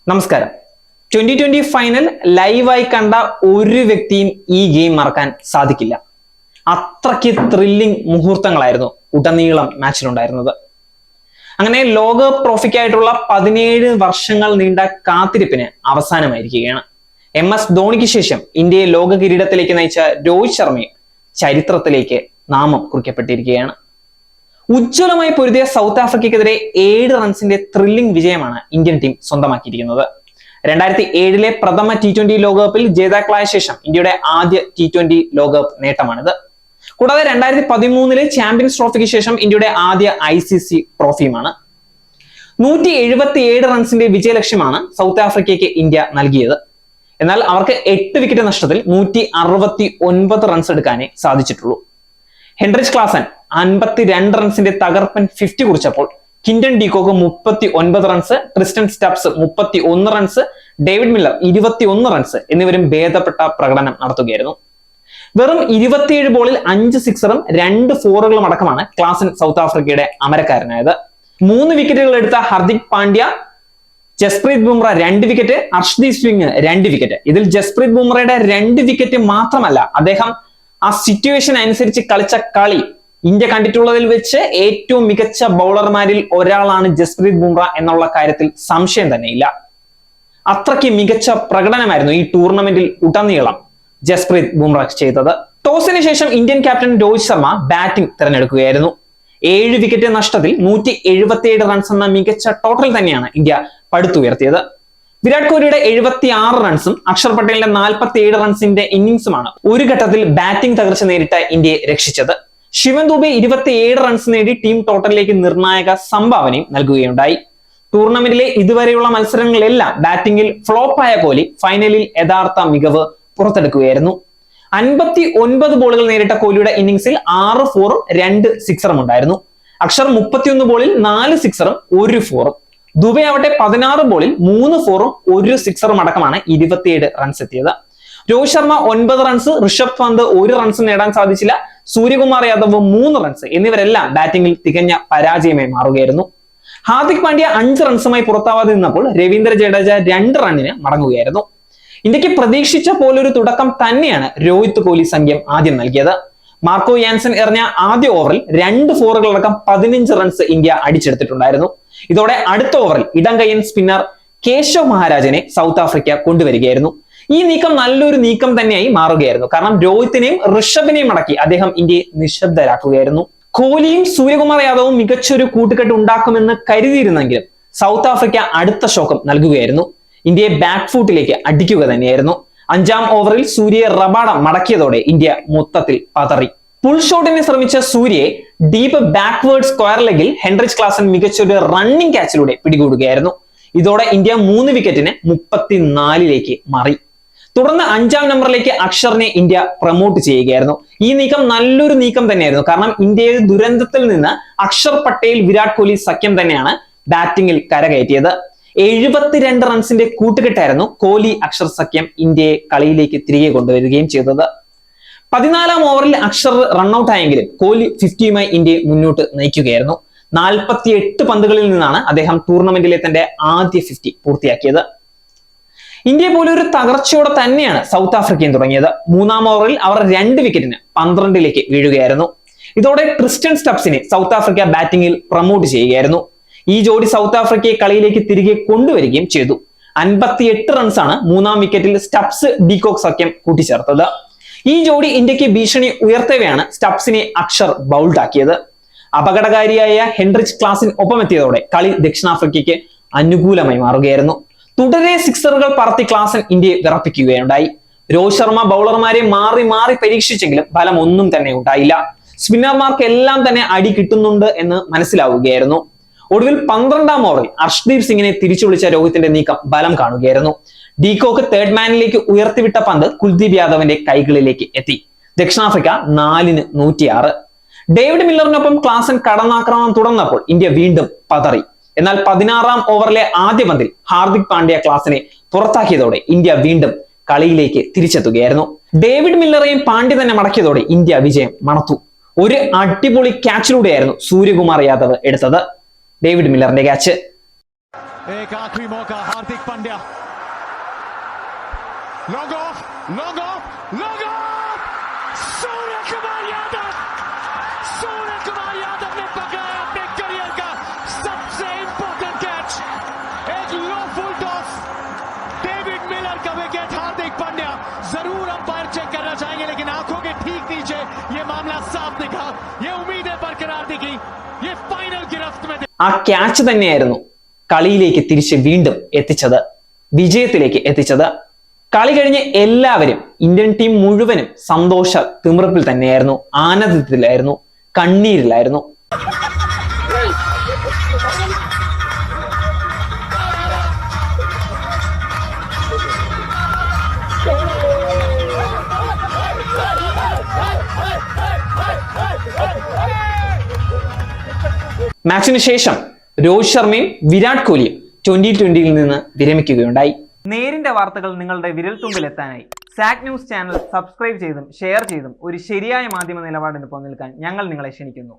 നമസ്കാരം. 2020 ഫൈനൽ ലൈവായി കണ്ട ഒരു വ്യക്തിയും ഈ ഗെയിം മറക്കാൻ സാധിക്കില്ല. അത്രയ്ക്ക് ത്രില്ലിംഗ് മുഹൂർത്തങ്ങളായിരുന്നു ഉടനീളം മാച്ചിലുണ്ടായിരുന്നത്. അങ്ങനെ ലോകകപ്പ് ട്രോഫിക്കായിട്ടുള്ള 17 വർഷങ്ങൾ നീണ്ട കാത്തിരിപ്പിന് അവസാനമായിരിക്കുകയാണ്. MS ധോണിക്ക് ശേഷം ഇന്ത്യയെ ലോക കിരീടത്തിലേക്ക് നയിച്ച രോഹിത് ശർമ്മയും ചരിത്രത്തിലേക്ക് നാമം കുറിക്കപ്പെട്ടിരിക്കുകയാണ്. ഉജ്ജ്വലമായി പൊരുതിയ സൗത്ത് ആഫ്രിക്കയ്ക്കെതിരെ 7 റൺസിന്റെ ത്രില്ലിംഗ് വിജയമാണ് ഇന്ത്യൻ ടീം സ്വന്തമാക്കിയിരിക്കുന്നത്. 2007 പ്രഥമ T20 ലോകകപ്പിൽ ജേതാക്കളായ ശേഷം ഇന്ത്യയുടെ ആദ്യ T20 ലോകകപ്പ് നേട്ടമാണിത്. കൂടാതെ 2013 ചാമ്പ്യൻസ് ട്രോഫിക്ക് ശേഷം ഇന്ത്യയുടെ ആദ്യ ICC ട്രോഫിയുമാണ്. 177 റൺസിന്റെ വിജയലക്ഷ്യമാണ് സൗത്ത് ആഫ്രിക്കയ്ക്ക് ഇന്ത്യ നൽകിയത്. എന്നാൽ അവർക്ക് 8 വിക്കറ്റ് നഷ്ടത്തിൽ 169 റൺസ് എടുക്കാനേ സാധിച്ചിട്ടുള്ളൂ. ഹെൻറിച്ച് ക്ലാസൻ 52 റൺസിന്റെ തകർപ്പൻ 50 കുറിച്ചപ്പോൾ Quinton de Kock 39 runs, Tristan Stubbs 31 runs, David Miller 21 runs എന്നിവരും ഭേദപ്പെട്ട പ്രകടനം നടത്തുകയായിരുന്നു. വെറും 27 ബോളിൽ 5 സിക്സറും 2 ഫോറുകളും അടക്കമാണ് ക്ലാസൻ സൗത്ത് ആഫ്രിക്കയുടെ അമരക്കാരനായത്. 3 വിക്കറ്റുകൾ എടുത്ത ഹർദിക് പാണ്ഡ്യ, ജസ്പ്രീത് ബുംറ 2 വിക്കറ്റ്, അർഷ്ദീപ് സിംഗ് 2 വിക്കറ്റ്. ഇതിൽ ജസ്പ്രീത് ബുംറയുടെ 2 വിക്കറ്റ് മാത്രമല്ല, അദ്ദേഹം ആ സിറ്റുവേഷൻ അനുസരിച്ച് കളിച്ച കളി ഇന്ത്യ കണ്ടിട്ടുള്ളതിൽ വെച്ച് ഏറ്റവും മികച്ച ബൗളർമാരിൽ ഒരാളാണ് ജസ്പ്രീത് ബുംറ എന്നുള്ള കാര്യത്തിൽ സംശയം തന്നെയില്ല. അത്രയ്ക്ക് മികച്ച പ്രകടനമായിരുന്നു ഈ ടൂർണമെന്റിൽ ഉടനീളം ജസ്പ്രീത് ബുംറ ചെയ്തത്. ടോസിന് ശേഷം Indian captain Rohit Sharma batting തിരഞ്ഞെടുക്കുകയായിരുന്നു. 7 വിക്കറ്റ് നഷ്ടത്തിൽ 177 റൺസ് എന്ന മികച്ച ടോട്ടൽ തന്നെയാണ് ഇന്ത്യ പടുത്തുയർത്തിയത്. വിരാട് കോഹ്ലിയുടെ 76 റൺസും അക്ഷർ പട്ടേലിന്റെ 47 റൺസിന്റെ ഇന്നിംഗ്സുമാണ് ഒരു ഘട്ടത്തിൽ ബാറ്റിംഗ് തകർച്ച നേരിട്ട ഇന്ത്യയെ രക്ഷിച്ചത്. ശിവൻ ദുബെ 27 റൺസ് നേടി ടീം ടോട്ടലിലേക്ക് നിർണായക സംഭാവനയും നൽകുകയുണ്ടായി. ടൂർണമെന്റിലെ ഇതുവരെയുള്ള മത്സരങ്ങളിലെല്ലാം ബാറ്റിംഗിൽ ഫ്ലോപ്പായ കോഹ്ലി ഫൈനലിൽ യഥാർത്ഥ മികവ് പുറത്തെടുക്കുകയായിരുന്നു. 59 ബോളുകൾ നേരിട്ട കോഹ്ലിയുടെ ഇന്നിംഗ്സിൽ 6 ഫോറും 2 സിക്സറും ഉണ്ടായിരുന്നു. അക്ഷർ 31 ബോളിൽ 4 സിക്സറും 1 ഫോറും. ദുബെ ആവട്ടെ 16 ബോളിൽ 3 ഫോറും 1 സിക്സറും അടക്കമാണ് 27 റൺസ് എത്തിയത്. രോഹിത് ശർമ്മ 9 റൺസ്, ഋഷഭ് പന്ത് 1 റൺസ് നേടാൻ സാധിച്ചില്ല, സൂര്യകുമാർ യാദവ് 3 റൺസ് എന്നിവരെല്ലാം ബാറ്റിംഗിൽ തികഞ്ഞ പരാജയമായി മാറുകയായിരുന്നു. ഹാർദിക് പാണ്ഡ്യ 5 റൺസുമായി പുറത്താവാതെ നിന്നപ്പോൾ രവീന്ദ്ര ജഡേജ 2 റണ്ണിന് മടങ്ങുകയായിരുന്നു. ഇന്ത്യക്ക് പ്രതീക്ഷിച്ച പോലൊരു തുടക്കം തന്നെയാണ് രോഹിത് കോഹ്ലി സംഘം ആദ്യം നൽകിയത്. മാർക്കോ യാൻസൺ എറിഞ്ഞ ആദ്യ ഓവറിൽ 2 ഫോറുകളടക്കം 15 റൺസ് ഇന്ത്യ അടിച്ചെടുത്തിട്ടുണ്ടായിരുന്നു. ഇതോടെ അടുത്ത ഓവറിൽ ഇടംകയ്യൻ സ്പിന്നർ കേശവ് മഹാരാജനെ സൗത്ത് ആഫ്രിക്ക കൊണ്ടുവരികയായിരുന്നു. ഈ നീക്കം നല്ലൊരു നീക്കം തന്നെയായി മാറുകയായിരുന്നു. കാരണം രോഹിത്തിനെയും ഋഷഭിനെയും അടക്കി അദ്ദേഹം ഇന്ത്യയെ നിശബ്ദരാക്കുകയായിരുന്നു. കോഹ്ലിയും സൂര്യകുമാർ യാദവും മികച്ചൊരു കൂട്ടുകെട്ട് ഉണ്ടാക്കുമെന്ന് കരുതിയിരുന്നെങ്കിലും സൗത്ത് ആഫ്രിക്ക അടുത്ത ഷോക്കും നൽകുകയായിരുന്നു. ഇന്ത്യയെ ബാക്ക് ഫൂട്ടിലേക്ക് അടിക്കുക തന്നെയായിരുന്നു. 5ാം ഓവറിൽ സൂര്യയെ റബാഡ മടക്കിയതോടെ ഇന്ത്യ മൊത്തത്തിൽ പതറി. പുൾ ഷോട്ടിനെ ശ്രമിച്ച സൂര്യയെ ഡീപ്പ് ബാക്ക്വേർഡ് സ്ക്വയർ ലെഗിൽ ഹെൻറിച്ച് ക്ലാസൻ മികച്ചൊരു റണ്ണിംഗ് ക്യാച്ചിലൂടെ പിടികൂടുകയായിരുന്നു. ഇതോടെ ഇന്ത്യ 3 വിക്കറ്റിന് 34 മാറി. തുടർന്ന് 5ാം നമ്പറിലേക്ക് അക്ഷറിനെ ഇന്ത്യ പ്രൊമോട്ട് ചെയ്യുകയായിരുന്നു. ഈ നീക്കം നല്ലൊരു നീക്കം തന്നെയായിരുന്നു. കാരണം ഇന്ത്യയുടെ ദുരന്തത്തിൽ നിന്ന് അക്ഷർ പട്ടേൽ, വിരാട് കോഹ്ലി സഖ്യം തന്നെയാണ് ബാറ്റിംഗിൽ കരകയറ്റിയത്. 72 റൺസിന്റെ കൂട്ടുകെട്ടായിരുന്നു കോഹ്ലി അക്ഷർ സഖ്യം ഇന്ത്യയെ കളിയിലേക്ക് തിരികെ കൊണ്ടുവരികയും ചെയ്തത്. 14ാം ഓവറിൽ അക്ഷർ റൺഔട്ട് ആയെങ്കിലും കോഹ്ലി 50യുമായി ഇന്ത്യയെ മുന്നോട്ട് നയിക്കുകയായിരുന്നു. 48 പന്തുകളിൽ നിന്നാണ് അദ്ദേഹം ടൂർണമെന്റിലെ തന്റെ ആദ്യ 50 പൂർത്തിയാക്കിയത്. ഇന്ത്യയെ പോലെ ഒരു തകർച്ചയോടെ തന്നെയാണ് സൗത്ത് ആഫ്രിക്കയും തുടങ്ങിയത്. 3ാം ഓവറിൽ അവർ 2 വിക്കറ്റിന് 12 വീഴുകയായിരുന്നു. ഇതോടെ ട്രിസ്റ്റൻ സ്റ്റബ്സിനെ സൗത്ത് ആഫ്രിക്ക ബാറ്റിംഗിൽ പ്രൊമോട്ട് ചെയ്യുകയായിരുന്നു. ഈ ജോഡി സൗത്ത് ആഫ്രിക്കയെ കളിയിലേക്ക് തിരികെ കൊണ്ടുവരികയും ചെയ്തു. 58 റൺസാണ് 3ാം വിക്കറ്റിൽ സ്റ്റബ്സ് ഡീകോക്ക് സഖ്യം കൂട്ടിച്ചേർത്തത്. ഈ ജോഡി ഇന്ത്യക്ക് ഭീഷണി ഉയർത്തവെയാണ് സ്റ്റബ്സിനെ അക്ഷർ ബൗൾഡാക്കിയത്. അപകടകാരിയായ ഹെൻറിച്ച് ക്ലാസിൻ ഒപ്പമെത്തിയതോടെ കളി ദക്ഷിണാഫ്രിക്കയ്ക്ക് അനുകൂലമായി മാറുകയായിരുന്നു. തുടരെ സിക്സറുകൾ പറത്തി ക്ലാസൻ ഇന്ത്യയെ വിറപ്പിക്കുകയുണ്ടായി. രോഹിത് ശർമ്മ ബൗളർമാരെ മാറി മാറി പരീക്ഷിച്ചെങ്കിലും ഫലം ഒന്നും തന്നെ ഉണ്ടായില്ല. സ്പിന്നർമാർക്ക് എല്ലാം തന്നെ അടി കിട്ടുന്നുണ്ട് എന്ന് മനസ്സിലാവുകയായിരുന്നു. ഒടുവിൽ 12ാം ഓവറിൽ അർഷ്ദീപ് സിംഗിനെ തിരിച്ചു വിളിച്ച രോഹിത്തിന്റെ നീക്കം ബലം കാണുകയായിരുന്നു. ഡീകോക്ക് 3rd മാനിലേക്ക് ഉയർത്തിവിട്ട പന്ത് കുൽദീപ് യാദവിന്റെ കൈകളിലേക്ക് എത്തി. ദക്ഷിണാഫ്രിക്ക 4-ന് 106. ഡേവിഡ് മില്ലറിനൊപ്പം ക്ലാസൻ കടന്നാക്രമണം തുടർന്നപ്പോൾ ഇന്ത്യ വീണ്ടും പതറി. എന്നാൽ 16ാം ഓവറിലെ ആദ്യ പന്തിൽ ഹാർദിക് പാണ്ഡ്യ ക്ലാസിനെ പുറത്താക്കിയതോടെ ഇന്ത്യ വീണ്ടും കളിയിലേക്ക് തിരിച്ചെത്തുകയായിരുന്നു. ഡേവിഡ് മില്ലറെയും പാണ്ഡ്യ തന്നെ മടക്കിയതോടെ ഇന്ത്യ വിജയം മണത്തു. ഒരു അടിപൊളി ക്യാച്ചിലൂടെയായിരുന്നു സൂര്യകുമാർ യാദവ് എടുത്തത്. ഡേവിഡ് മില്ലറിന്റെ ക്യാച്ച്. एक आखिरी मौका, Hardik Pandya, long off, long off, long off, Surya Kumar Yadav, Surya Kumar Yadav ने पकड़ा अपने करियर का सबसे इंपॉर्टेंट कैच, एक low full toss, David Miller का विकेट, हार्दिक पांड्या। जरूर अंपायर चेक करना चाहेंगे, लेकिन आंखों के ठीक नीचे ये मामला साफ दिखा, ये उम्मीदें बरकरार दिखी, ये फाइनल गिरफ्त में। ആ ക്യാച്ച് തന്നെയായിരുന്നു കളിയിലേക്ക് തിരിച്ച് വീണ്ടും എത്തിച്ചത്, വിജയത്തിലേക്ക് എത്തിച്ചത്. കളി കഴിഞ്ഞ് എല്ലാവരും, ഇന്ത്യൻ ടീം മുഴുവനും സന്തോഷ തിമിർപ്പിൽ തന്നെയായിരുന്നു, ആനന്ദത്തിലായിരുന്നു, കണ്ണീരിലായിരുന്നു. മാച്ചിന് ശേഷം രോഹിത് ശർമ്മയും വിരാട് കോഹ്ലിയും 2020 നിന്ന് വിരമിക്കുകയുണ്ടായി. നേരിന്റെ വാർത്തകൾ നിങ്ങളുടെ വിരൽത്തുമ്പിൽ എത്താനായി സാക് ന്യൂസ് ചാനൽ സബ്സ്ക്രൈബ് ചെയ്തും ഷെയർ ചെയ്തും ഒരു ശരിയായ മാധ്യമ നിലപാടിന് പോകാൻ ഞങ്ങൾ നിങ്ങളെ ക്ഷണിക്കുന്നു.